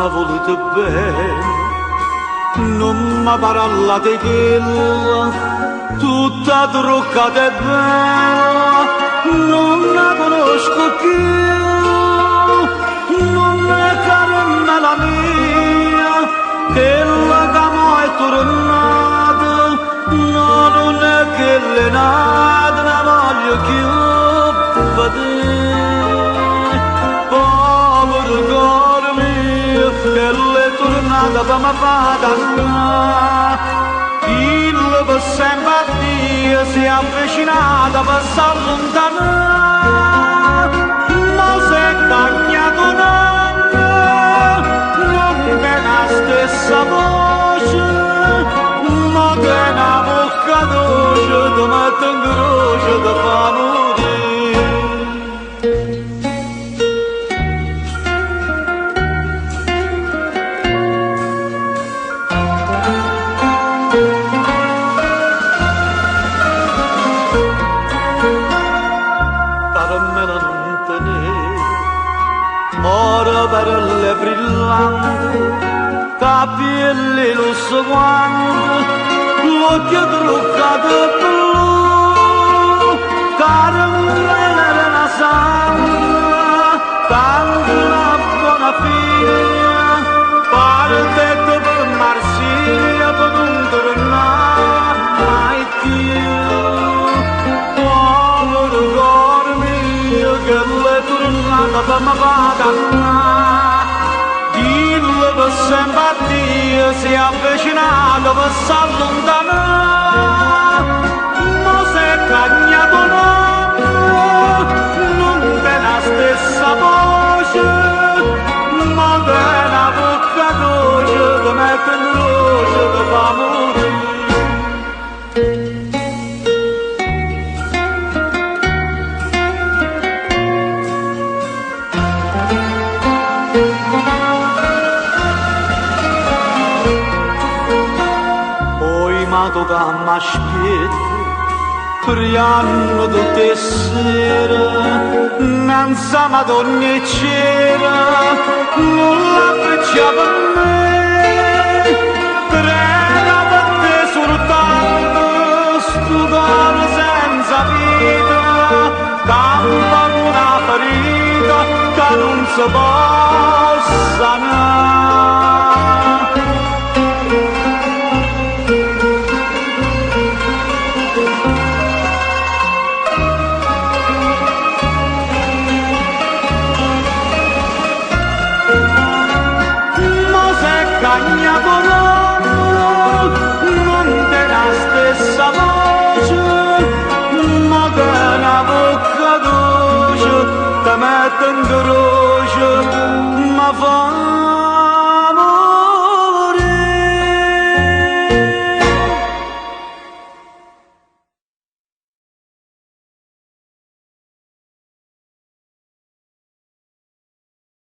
m'ha voluto bene, non mi parla di quella, tutta truccata e bella, non la conosco più, non è caramella mia, quella che mo' è tornata, no, non è che l'è nata, la voglio più vedere, povero cuore mio, che l'è tornata per me padannare, il per sempre a Dio si è avvicinata per s'allontanare, ma si è cambiato nome, non è la stessa voce, ma che è una bocca dolce, ti mette in croce, ti fa morire. Ora per le brillanti, capelli lussuanti, l'occhio truccato blu, caramella nella sangue, tanto una buona figlia, parte per Marsiglia per non tornare mai più. Povero cuore mio che l'è tornata per me padannare, dillo per sempre a Dio si è avvicinato per s'allontanare, ma si è cambiato nome, non è la stessa voce, ma è una bocca dolce che mette in croce che fa morire. Mato che m'aspetta, priando tutte sere, nanza Madonna c'era, non la freccia per me, prega per te soltanto, sto cuore senza vita, campa una ferita che non si può sanare. Cagnato non è la stessa voce, ma che una bocca dolce ti mette in